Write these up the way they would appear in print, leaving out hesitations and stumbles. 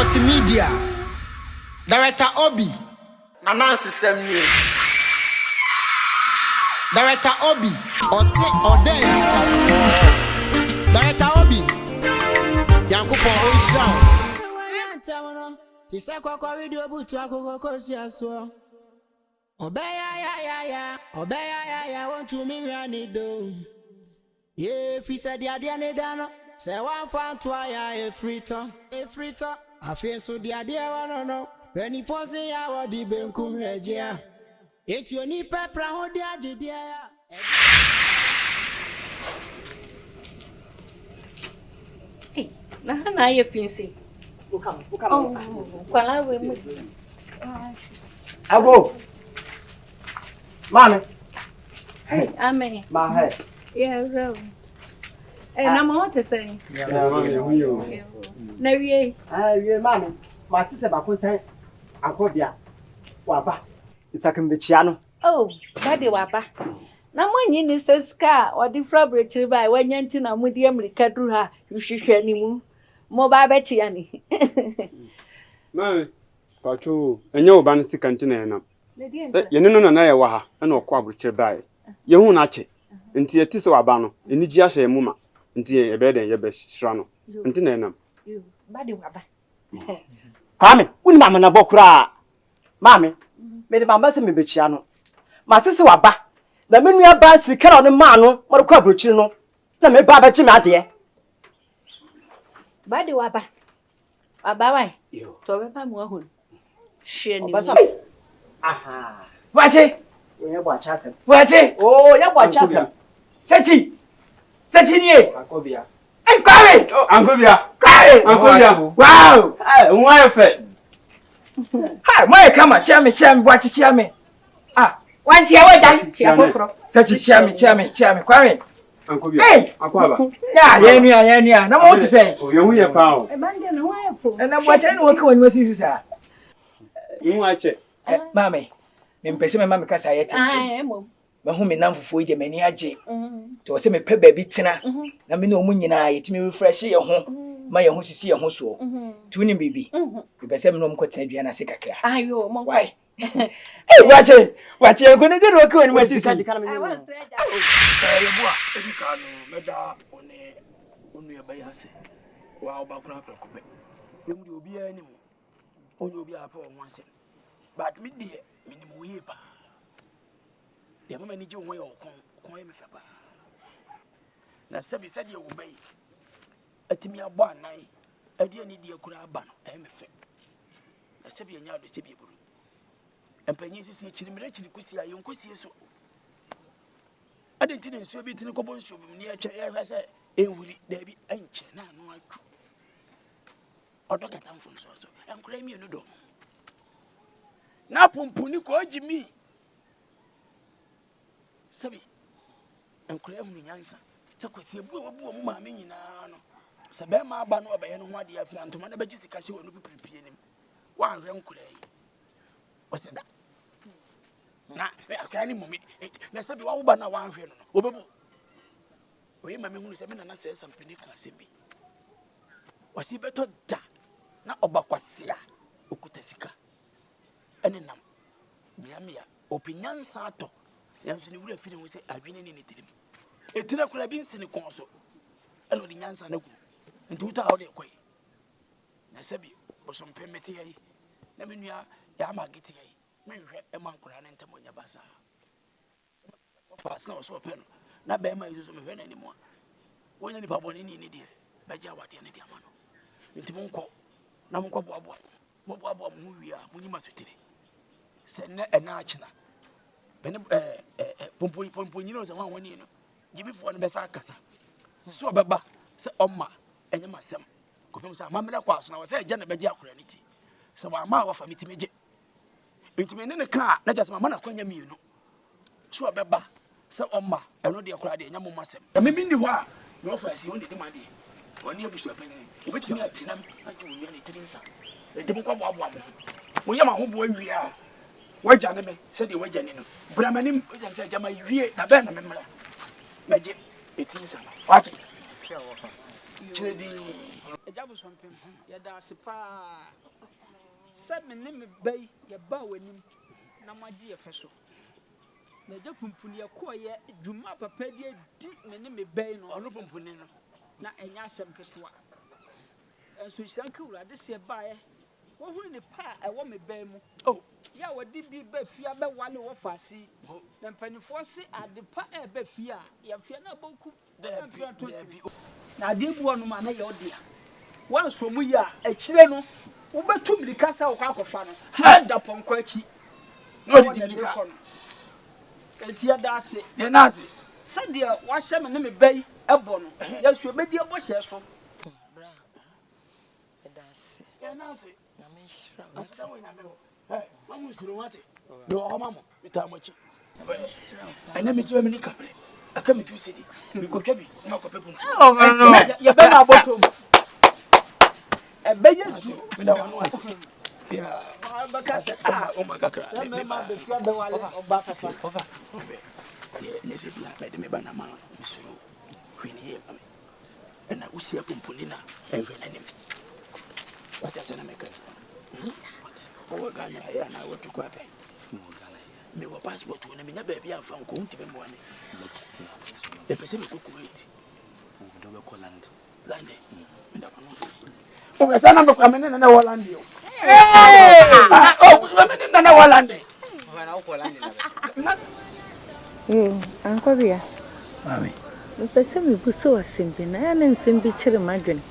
Multimedia. Director Obi. Nancy Samuel. Director Obi. Odense. Director Obi. Yankupo Oisha. Tisakwa kwa video butu akoko kosi aswo. Obeya want to me do. Yeah, fi said ya dia ne dano. Say one fan twa a frito. I feel so dia one no. When you force ya wa di benkum ejia. It's your ni pepra ho dia jedia ya. Hey, na ye pinsi. Ukam. Oh, kwala we mu. Ago. Mami. Hey, amen. Ma hey. Yeah, bro. Eh, na mo te say. Yeah, mami, hu yo. Na wie. Wie mami. Ma ti se ba ko tan akobia. Wa ba. Itakem be chia no. Oh, bade wa ba. Na mo nyi ni seska, o di fra brechiri bai, wanya nti na mo di America duru ha, hwehwehwe ni mu. Mo ba ba chia ni. Mami, pacho, enye oba no sika nti na enam. Yene no na ye wa ha, na okọ abrochire bai. Ye hu na che. Nti ye tise wa ba no, eniji ahye mu ma. Nti ye be den ye be hira no. Nti na enam. Bade wa ba. Mami, uni mama na bokura. Mami, me de mama se me be chia no. Ma tise wa ba. Na me nua ba sika no ma no, mo ko abrochire no. Na me ba ba chi me ade. Bade wa ba. Aba wai. Yo. To be pa mo ahun. Hwe ni. Aha. Wache. Ye bwa chasem. Wache. Oh, ye bwa chasem. Sechi. Sechi ni e. Akobia. Ai kwawe. Oh, Akobia. Kwawe. Akobia. Wow. Eh, nwa ye fe. Ha, moye kama chiame wache chiame. Ah, Wanchi ya we dai, chia foforo. sechi chiame kwawe. Akobia. Hey, Akwaba. ya nua. Na mo te say. O ye hu ye pa o. E bande na wa ye fo. Na mo ache ni wo ka wani wasi sa. Mu ache. Mame. Me mpese me mame kasa ye tete. Ah, mo. Me hu me nam fufu ide mani age. To se me pe ba bi tena. Na me no mu nyina yetimi refresh ye ho. Ma ye ho sisi ye ho so. Tuni bibi. Mpese me no mko tena dua na se kakra. Ayo, mo. Why? Hey, wache ko ne de ro ka wani wasi sa. I want to say that. Yebua, edika no meda one onu ya bayi ase. Wa oba kuna pa kope. Dem de obi ani mu. Onye obi apa o wanse. But me de minimum ye pa. De mama ni je ho ye okon ye me fa ba. Na sabi sadi wo bayi. Atimi abo anan. Ade ani de akura aba no e me fe. Na sabi anya do sabi buru. Empanyi sisi chirimire chirikusi ayo nkosi eso. Ade ntine nsuo bi tine kobo nsuo bi ni atwa ya hwa se enwuri da bi enche na anu atwu odokata mfo so enkura mi enu do na pompuni ko agimi sabi enkura hu nyansa se kwesi ebu obu mu maame nyina no se be ma aba no obaye no ho ade afi antoma na beji sika hye wonu pipipie nim wa hwe enkura yi oseda na akra ni mumi na sabi wa uba na wa hwe no obebu oyi mame hunu se me na se sampeni ka se bi wasi beto da na obakwasia okutasika ene nam miamia opinyansa ato yanso ni wura fini ho se adwene ni netirim etira kura bi nsini konso ene odi nyansa na ku nti wuta awde koyi na sabi bosompe meti yi na menua ya magiti yi menhwe emankura na ntamonya basa fast na so pen na be ma izo so mehwe na nimu wonya ni babone ni die beja wade ne dia ma no nti monko na monko boaboa mu wi a munyima sotire se na ena achina bene pompo nyina so wan wani no gibifo no be sa kasa so obeba se omma enye masem kopem sa mamela kwa so na wo se eja na beja akura ni ti se wa ma wa famiti meje ntime ne ka na jase mama na kwanya mienu so obeba se omma eno de akura de nya mo masem me bi ndi ho a no fa si woni de ma de woni abusu apani obetimi atina aju wi na tirinsa de mo kwa boabo mo mo yama ho bo awi a waja ne me se de waja ni no bramanim se jama wie na be na memra meje etinsa wati chedi abusompem ya da sepa said me ne me bay ya ba wanim na magye ye feso na je pumpuni ya ko ye dwuma papa die di me ne me bay no ono pumpuni no na enya asem ketewa enso hyanka urade se bae wo hu ne pa e wo me bay mu oh ya wadi bi ba fia be wale wo fasi na mpanifo se ade pa e ba fia ya fia na boku na ade bu onu ma na ye odia wan so mu ya a kire no wo betu mirika sa wo kwakofa no ha da ponko achi no di mirika etia da ase ye na ase sade wa hye me ne me bai ebo no ya so be di ebo hye so bra da ase ye na ase na me shira asa wo na me eh mamu suro wate do o mamu bitamochi ana me tuwe me ni kabre aka me tu sedi mi ko twa bi na ko pepu ya be na botom ebeye ju me da wanu ase ya bakase o magakra me ma be fia be wale oba pesa over ne se bia be de me bana ma mi suro hwini ye ma me na usia pomponi na ehwe na nim wata se na me kan o ga na ya na wotu kwa be me wa passport wona me nya ba bia afa nko nti be mo ane e pese me Kuwait do be ko land me da wanu o sa na me na na Holland yo me na Holland na ko land na anko bia mami me pese me buso asimbi na ya na nsimbi kire madwene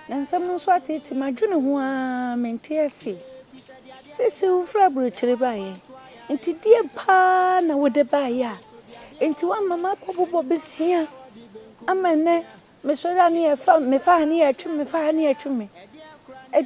na nsam no so atete madwene ho a mente ase sisi ufra bro kire bae nti die pa na wode bae a nti wa mama pobobo besia amene me so da ne fa me fa ne ya twme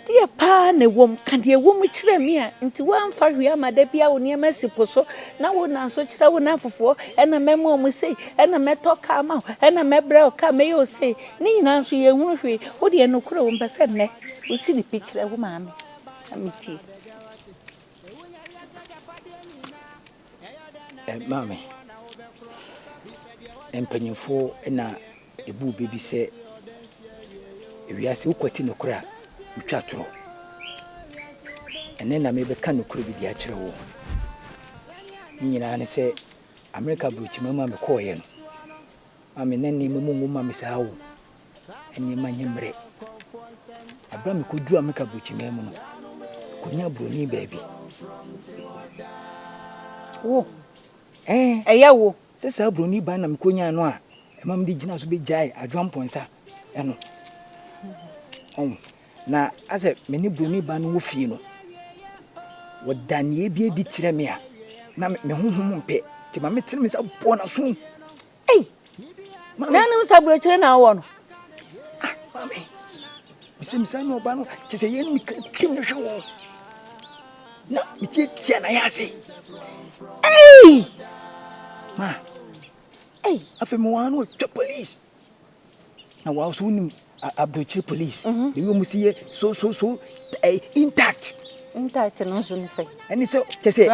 die pa na wom kade wom kire me a nti wa mfa hwe amada bia wo ne masipo so na wo na so kire wo na fofo ena memo mu sei ena metoka ma ena mebra o ka me yo sei ni nyina so ye hunu hwe wo de no kure wo mpese ne wo si ni picture wo maame amiti mami empanyimfo na ebu bebi se ewiase ukwati no kura utwa toro ene na mebe ka no kura bi dia kire wo nyina ne se America bruchi mama me koye no mami nani me mu mama se hawo eni manyemre abra me kodu America bruchi mama no konya broni baby wo eya wo se sa broni ba na me konya no a mam di gina so be jai adwamponsa eno na ase me ni broni ba no wo fie no wodanie bi di kire me a na me honhom mpe ti ma me tire me sa bo na so na na sabro kire na wo no mami bisim sa no ba no ti se ye ni kim no hwo na mi ti na ya se ma afi mo wanu to police na wa so ni abrochi police the we musi ye so intact no so ni say ani so kese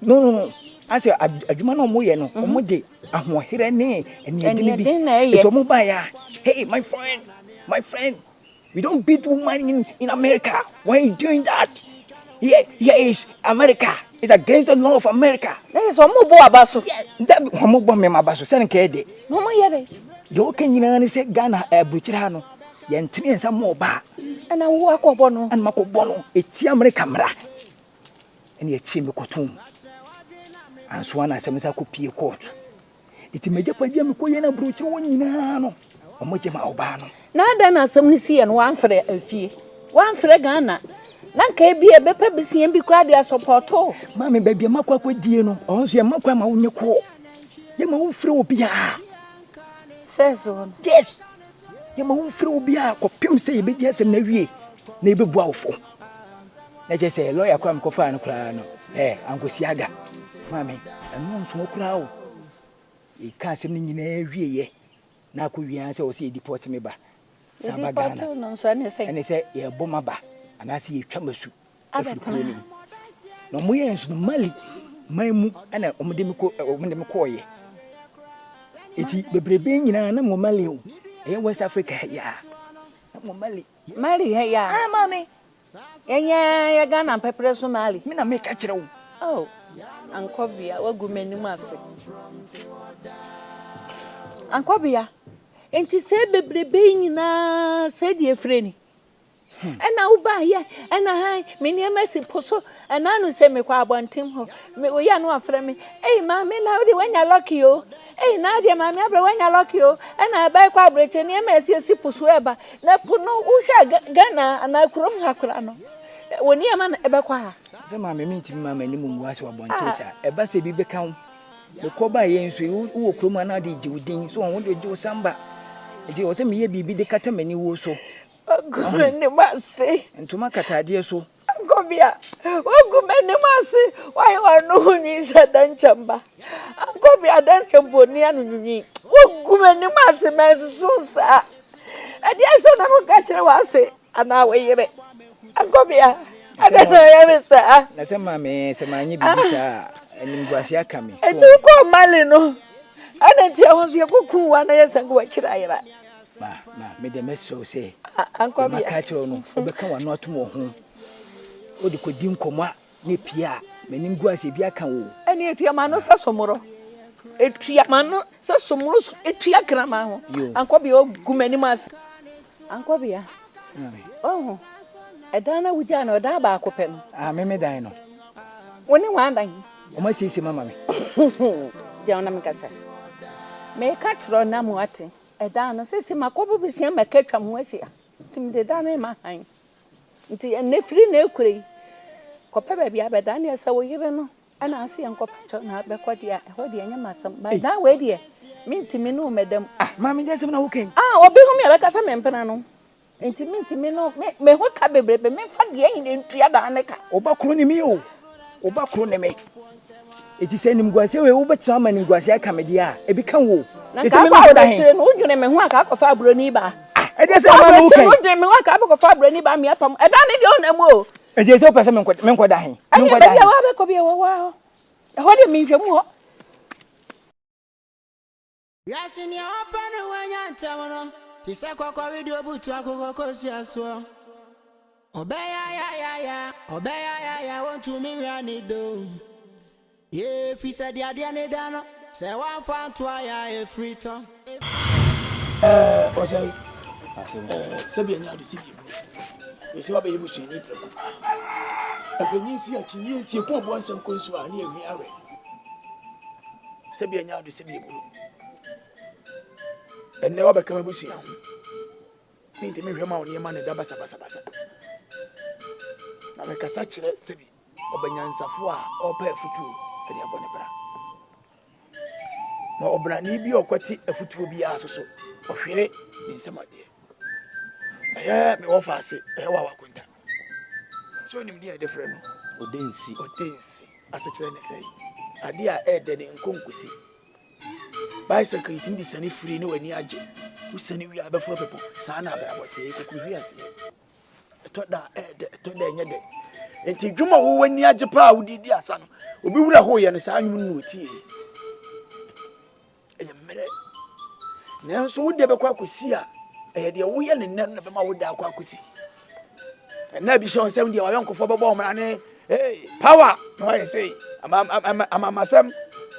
no ase adwuma no mo ye no mo de ahohere ne eni bi to mo ba ya hey my friend we don't beat women in America. Why are you doing that? Here is America. It's against the law of America. There is one more boy abaso. That one more boy me abaso. Send kede. No more yede. You can you say Ghana buchira no. Ye ntimi ensa mo ba. Na wo akobo no. An makobo no. Eti America mra. Ene echi me kotum. Anso na asem sa ko pie court. Eti meje pa dia me ko ye na bruchira wo nyina no. Omoje ma oba no. Na ada na asem ni sie no wan frɛ afie. Wan frɛ Ghana. Na ka bi ebepa bisia bi kra dia supporto mami baby makwa die no onso ye makwa ma wonye ko ye ma won frɛ obi a season yes ye ma won frɛ obi a ko pem se ye be di asem na wie na e bebu awfo na je se lawyer kwa mko fa no kra no ankosi aga mami eno nso kra o e ka asem ni nyina wie ye na ko wian se o se deport me ba samba Ghana no nso ene se ye boma ba anasi ye twamasu afukuro ni no moye enso mali maimu ana omde me koye eti bebrebe nyina na mo mali o e West Africa ya na mo mali Mali ya. Ah, mami. Ya Ghana pepere so Mali. Me na make a kire wo. Oh. Ankobia wagu m'anim ase. Ankobia. Enti se bebrebe nyina se die freni. Ena wo ba ye, ena han, me ne masi poso, ena no se me kwa abontim ho. Me wo ya no afre me. Ma me na wo de wanya lucky o. Na de ma me abra wanya lucky o. Ena ba kwa abreche ne masi esi poso eba. Na puno wo hwa Ghana ana kurom hakura no. Woni ama na ebe kwa ha. Se mami me ntimi mama ni mu ase wabonte sa. Eba se bi beka wo. Me ko ba ye nso wo kurom ana de jiwdin so won de jiw samba. Eji o se me ye bibi de kata mani wo so. Ogumeni masi. Ntuma katade so. Ankobia. Ogumeni masi. Why wanu ni sadanchamba. Ankobia danchambo ni anu nyunyi. Ogumeni masi mensusa. Adi aso na ko kachire wase ana weyire. Ankobia. Adana ya sa. Na se mami se manyi bibi sa animguase aka me. Etu ko mali no. Ana ntia honso yekukun wa na yesangu wa kira ayira. Ma me de meso se. Ankobia. Makachiro no obeka wa no atom ho. Odi ko di nkoma ne pia manimguase bi aka wo. Ani etuama no sasomoro. Etuama no sasomoro etua krama ho. Ankobia ogumeni mas. Ankobia. Oh. Edana wuja na oda ba akopɛ no. Me dan no. Woni wandan. O ma sisi mama me. Je ona me kasa. Me ka tro na mu ate. Eda no sisi makobo bisia meka twa mu ahia. Tim de da na ma han. Nti ene firi na ekure. Kopɛ ba bia beda na esa wo yire no. Ana ase enkopɛ tro na be kodia. Ho de anya masam. Ba da we de. Me ntimi no medam. Mama de sem na wo ken. Obi hu me be kasa me mpena no. Ntimi no me ho ka bebrebe me fa de yin ntua da ne ka. Obakro ni mi o. Obakro ne me. Eti se nimguase we wo betra ma nimguase aka me dia e bi kan wo. Na ka ba da hin no dwene me ho aka akofa abroni ba. E de se ma no kai. No dwene me ho aka akofa abroni ba me apam. E da ne de on am o. E de se o pese me nkoda hin. Me nkoda hin. E wa be ko bi wo wa. E ho de me nhwemu ho. Yasini opana wanyanta wono. Tise koko video butu akoko kosi aso. Obeya want to me rani do. Ye fi said ya dia ne dano. Se wa fa to ya e free to. Osai. Sabi anya de sibi. We se wa be yibu shi ni preko. Apenyi si a chinyi tie ko bo ansem ko nsu a na ehwi awe. Sabi anya de sibi bu. Enne wa be kama bu shi a. Minti me hwema woni ma ne da basa. Na me kasa kire sebi obanyansafo a opa afutu e de abone bra. Na obra ni bi okwati afutu bi asoso ohwere ni nsamade. Me wo faase wa wakunta. So ni mdi e defre no odensi asakire ne sei. Ade a e de ne nkonkusi. Bicycle tindi sani free no wani age. Usani wi abefo pepo saa na abra bote e kuhwi ase. To da nya de enti dwuma wo wani age pa wo didi asa no obi wura ho ye no saa nwum no otie e mere na so wo de be kwa akosi a e de wo ye ne nna na be ma wo da kwa akosi na bi shon sem de wa yonkofo be bo mra ne power no I say ama sam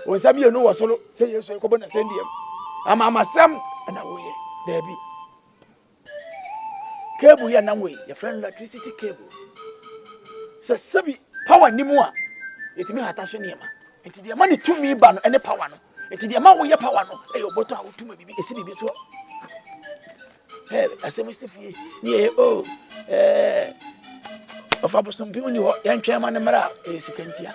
o sam ye no wo solo say yeso ko bo na sendiem ama sam na wo ye there be cable ya na way your friend electricity cable so sabi power ni mu a etimi hata so niema enti de ma ne tumi ba no ene power no enti de ma wo ye power no e oboto a wo tuma bibi esi bibi so asem sifie ni of abosom bi ni ho ya ntwa ma ne mara sikantia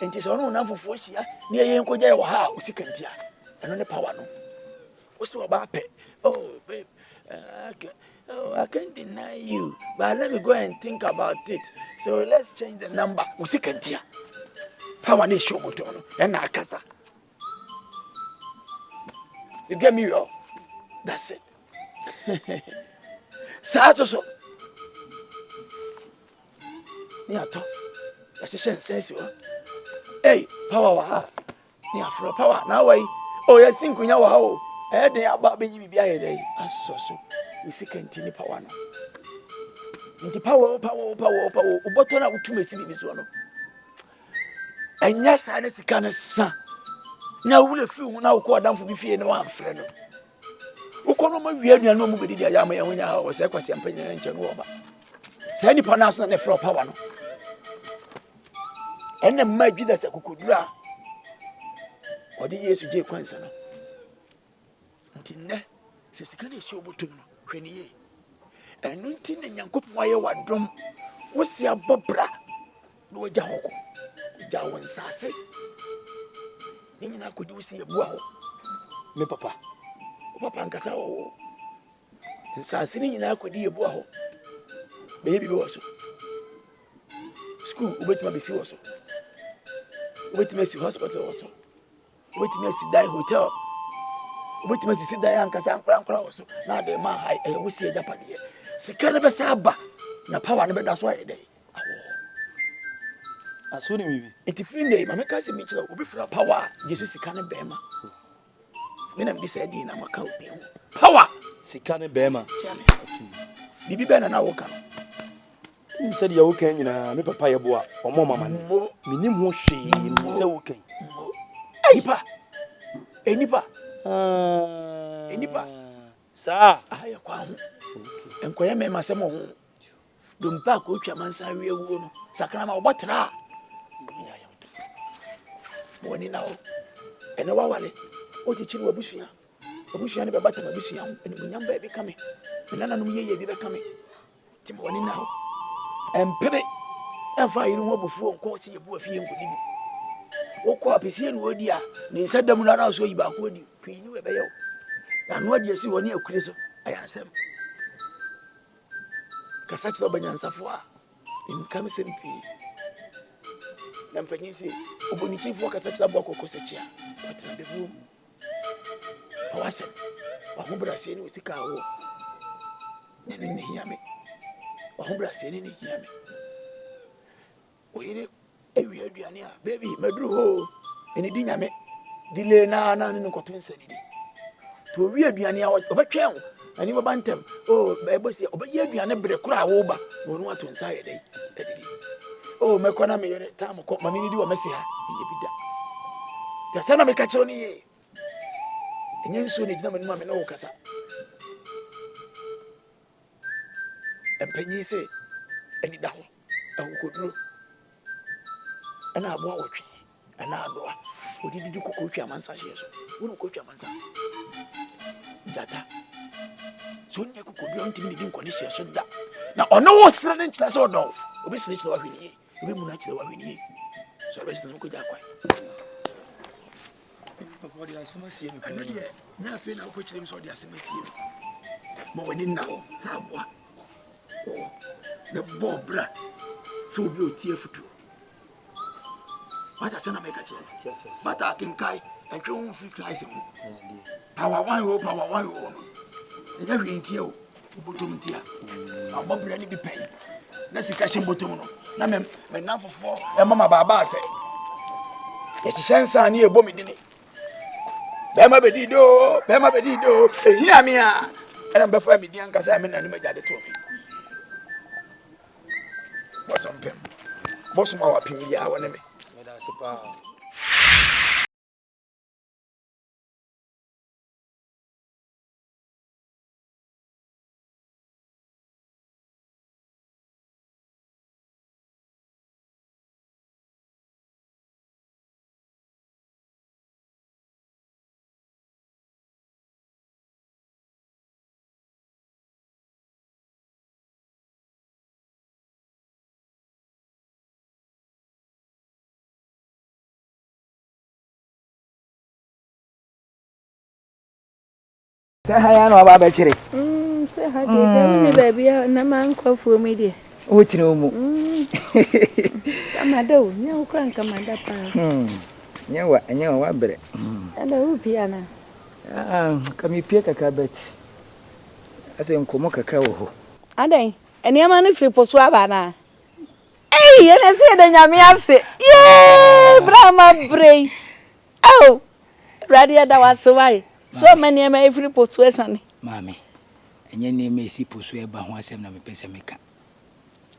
enti so no na fofo hia ni ye nkoja ye wo ha o sikantia eno ne power no wo so ba pe babe I can't deny you, but let me go and think about it. So let's change the number. Usikantia. Power ni show motono. Ena akasa. You get me, yo? That's it. So. Ni ato. Ashishen sense yo. Hey, power wa ha. Ni afro power. Now why? Oh, yes, sinkunya wa ha o. De aba be yi bibia ye dey. Asoso. we second ni power no nti power oboto na utu mesi bibi so no enya sa na sika na sa na wule fi hu na ukọ adamfo bi fie na wa afre no ukọ no ma wi aduan no mu bedi dia ya ma yahonya ha wo se kwasi ampanya na nche no oba sa ni pa na so na fro power no ena ma dwida sa kokodura odi Yesu je kwansa no nti ne se sika de shi oboto no hweni ye enu nti ne Nyankopon aye wadom wo si abobra no wagya hoko ja won sase ni na kodi wo si ebu aho me papa nkasa o sase ni na kodi ebu aho be bi wo so school obetima be si wo so obetima si hospital wo so obetima si die hotel obetima si die nkasa ankra wo so na de ma hai e wo si ejapade sika na be sa aba na power na be da so aye dey aso ni bibi enti finde ma meka se mi kira obi fira power Jesus sika na be ma me na bi say di na maka obi power sika ne be ma bibi be na wo ka no se dia wo kan nyina me papa ye boa omo mama ne minim ho hwe mi se wo kan enipa sa aya kwa ho enkoye me ma se mo ho dompa ko twa mansa wi ewu no sakana ma obotra woni na o ene wa wale o ti chiri obusuya ne be bata ma busuya ho ene munyam ba bi kame nana no yeye bi be kame ti mo woni na o empere enfa yiri ho bofuo nko si yebu afie nkodi bi wo ko apesie no odi a ne nsadam na na so yi ba ko odi kwini we be ye na no odi asi woni akure so ayansem kasa chira banyansafo a nkam sempi na mpanyisi oboni chifu kasa chira bwa kokosechia atna bebu awase wa hubra sie ni usika wo ne hiyame wa hubra sie ni hiyame oyire ewi aduane a baby maduru ho eni di nyame dile na ne nkoto nsani di to wi aduane a obetwen ani baba ntem ebosi obaye aduane bere kura wo ba wonu ato nsa ye dai edidi mekona me yere tam ko mami ni di wa mesi ha ye bida ya sana me ka chiro ni ye enye nso ne gina mani ma me na wo kasa empanyi se eni da ho ahukoduro ana abo awotwe ana adoa odidi kokotwa amansa hye so wonu kokotwa amansa data so nye kokobio ntimi di nkoni hye so da na ono wo sira ne nkyira so do obi sira kyira wa hwini obi mu na kyira wa hwini so obi sira ko jakwa papa dia asema sie ni ano de na fe na ko kyira mi so de asema sie mo woni na ho sa aboa ne bobra so obi otie futu bata sana make kyira bata kinkai entwe hu free Christ mu power one no enya hwintie o botom tia abobra ni bi pen na sika hye botom no na me nanfofo e mama baba ase ye hyensa na ebo medini be ma bedido ehia me a era mbefa medini ankasa me nanu magade to me bosom awa pim ya wona me da sepa haya no aba chire se ha de ni baby na man kofu mi de o tire o mu amada o nya ukran kamada pa nyewa wa bere ada u piana kami pie kaka bet ase nkomo kaka wo ho adan eni ma no free poso aba na ene se de nyame ase brahma brei radio da waswai so many am every postuation mami enye ne me si poso e ba ho asem na me pese meka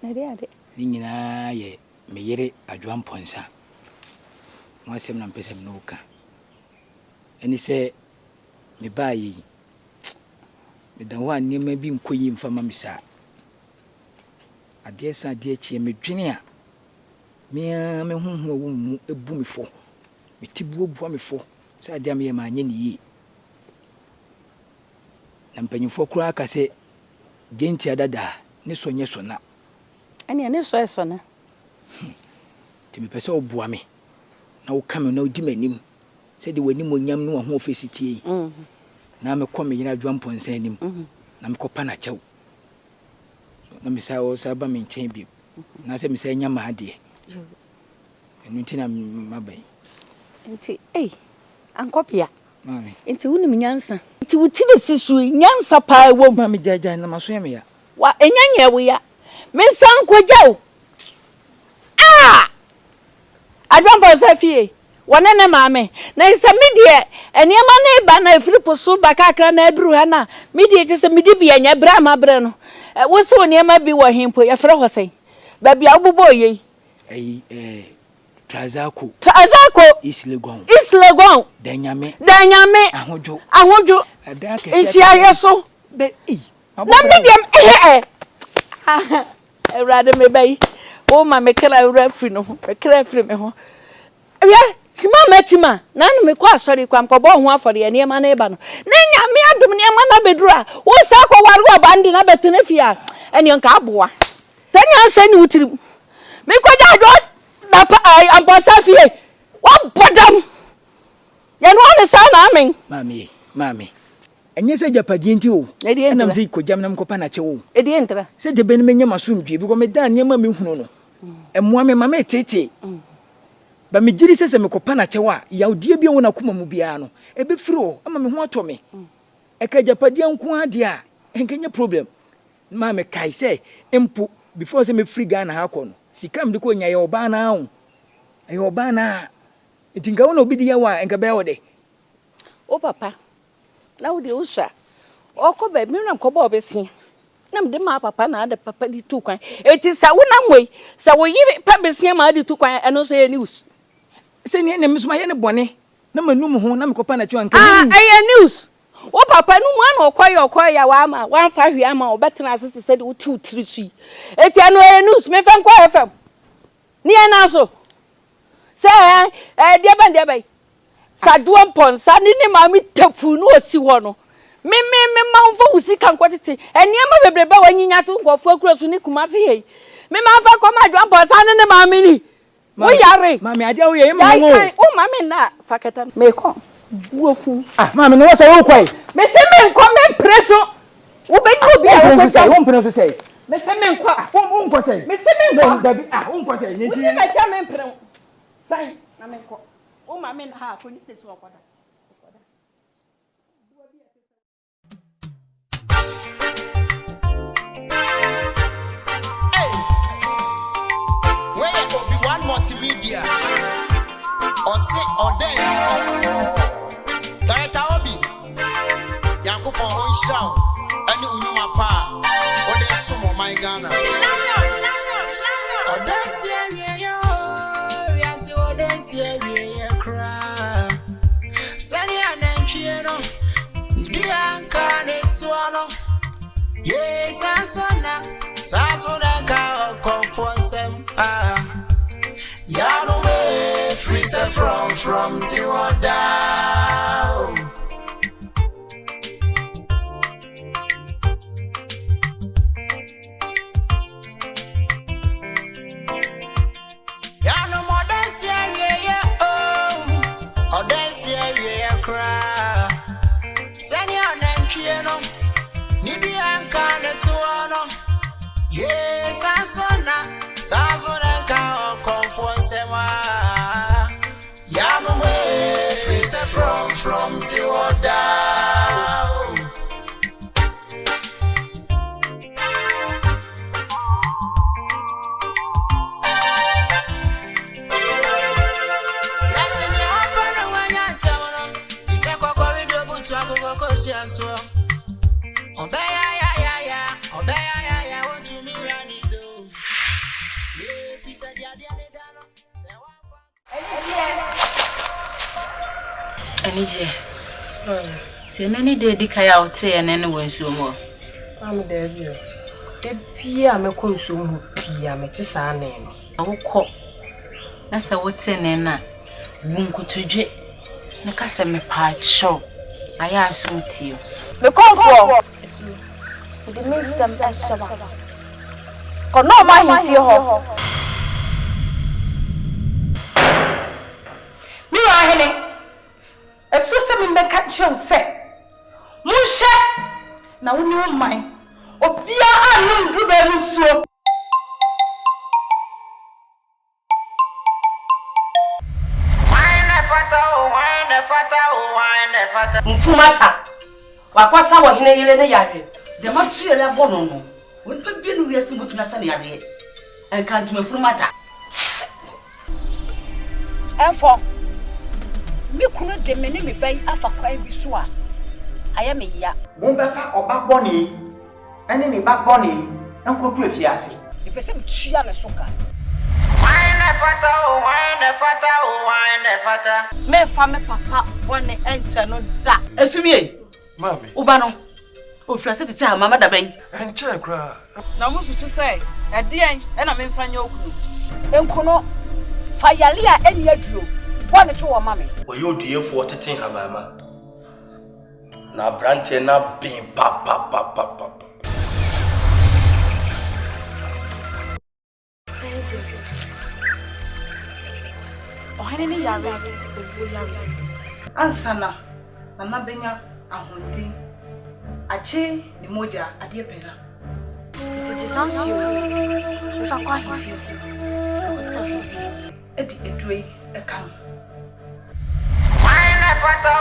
na de ade ni nyina ye me yere adwan ponsa ho asem na me pese no ka eni se me ba yi me da ho anema bi nkoyi mfa ma me sa ade sa ade chi me dwene a me honho wo mu ebu me fo me tibu obu me fo sa ade am ye ma anye ni yi na mpanyimfo kura aka se genti adada ne sonye sona ani ne so na ti me pese oboa me na wo ka me na odi manim se de wani monyam no ho ofesiti na me kɔ me yina adwan ponsa anim na me kɔpa na kyɛw na me sa o sa ba me nkyɛn bi na se me sa nya ma ade enu ti na mabai nti ankopia mami nti wonu nyansa nti wuti be sisu nyansa pa ewo mami jaja na maso ya me ya wa enyanya wo ya me san kogyaw adwan ponsa fie wane ne maame na isa medie eniema na ba na Filipo so bakakra na aduru ha na medie te se medi bia nya bra ma bre no wo se oniema bi wo hempo ya frɛ ho sei ba bia obobo ye Trazako Islegon Danyame Ahojo Adake Ishia so be na medie Ewrade me bai o ma me kra ewra fri no me kra fri me ho Tima metima na no me kwa asori kwa mkobo ho afori eniema na eba no na nyame adum niema na bedura wo sa ko ware obandi na betene fia eni nka aboa tanya se ni wutirim me kwaja ajo na pa amposa fie wo bodam ye no ne sa na amen mami enye se japadi nti o enam se kojam na mkopa na chewo edi entra se de ben menye masomdwe bi ko me da niema me hunu no emmoa me mama tete ba me giri sese me kopa na chewa ya odie bi wona koma mu bia no ebe firo ama me ho ato me e ka japadia nko ade a enkenye problem ma me kai se empo before se me free Ghana ha ko no sikam de ko nya ye oba na awo ye oba na etinga wona obi di ya wa enka be wode o papa na wo de usha o ko be mi na ko ba obesia na me de ma papa na de papa di tu kwan eti sa wona nwoi sa wo yiri pa besia ma di tu kwan eno so ye news se ni ene misuma ye ne bone na manum ho na me kopa na chewa nka aye news o papa nu mu an okoya wa ma wan fa hwe ama obetena asese se de wuti utirichi eti anu aye news me fa nkwa FM ni ana so se de bai sa duon ponsa ni ma mi tafu no oti ho no me ma mfo usika nkwatete eniema bebrebe wanyinya to nkofo akura so ni kumase hei me ma fa koma duon ponsa ni ma mi ni wo yare mami ade wo ye ma ngo o mami na fakata me ko buofu mami no so wo kwai me se me nko me preso wo be ni obi a wo say wo preso say me se me nko wo nko say me se me nko dabi wo nko say ni ti me cha me pre sai na me nko o mami na ha ko ni preso okoda multimedia or say or dance director obi yankopo on show any unuma pa or dey sumo my Ghana or dance area yo ya say or dance area cry sani ananchie no ndi anka ne tuano yes asona ka confonsem ya no me free set from till down ya no more dance area oh dance area cry send your name chieno ni bi anka ne tuano yes asona ka confonsem ya no me free set from till down Obeya Mije. Tenani de dikaya ote ene ne wensu mo. Am de bio. E bia me ko nsu mu bia me te saa ne no. Awokọ. Na se wote ne na wunkutudwe. Ne kasa me pa cho. Aya asumtio. Me konfo. De me sam ashaba. Kono ma hifie ho. Mi wa hene. Esu se me meka chew se. Munhye na woni wo man. Obia anu ndu ba mu suo. Fata. Mfumata. Wakwasa wo hene yele ne yare. De ma chie le bono no. Won pa bi no wiase botumi asa ne yare. Enka ntuma mfumata. Enfo. Mi kunu de me ne me ban afa kwan bi so a. Aya me ya. Mo be fa oba boni. Ene ne ba boni. Enkotu afiase. E pese me tua ne so ka. Fata. Me fa me papa wone enche no da. Esumie. Mami. Uba no. Ofrase tete ha mama da ben. Enche kra. Na mo susu say, e de en e na me mfanya okunu. Enkuno fayale a eni aduro. Wone to wo mame. Oye odiyefo teten ha mama. Na brante na bin pa. Ohene ne yare owo yare. Ansana mama benya ahodi. Ache ni moja ade pena. Tijisansio. Me fa kwa hifio. Ko so. Edi edrei ekam. Wine fata.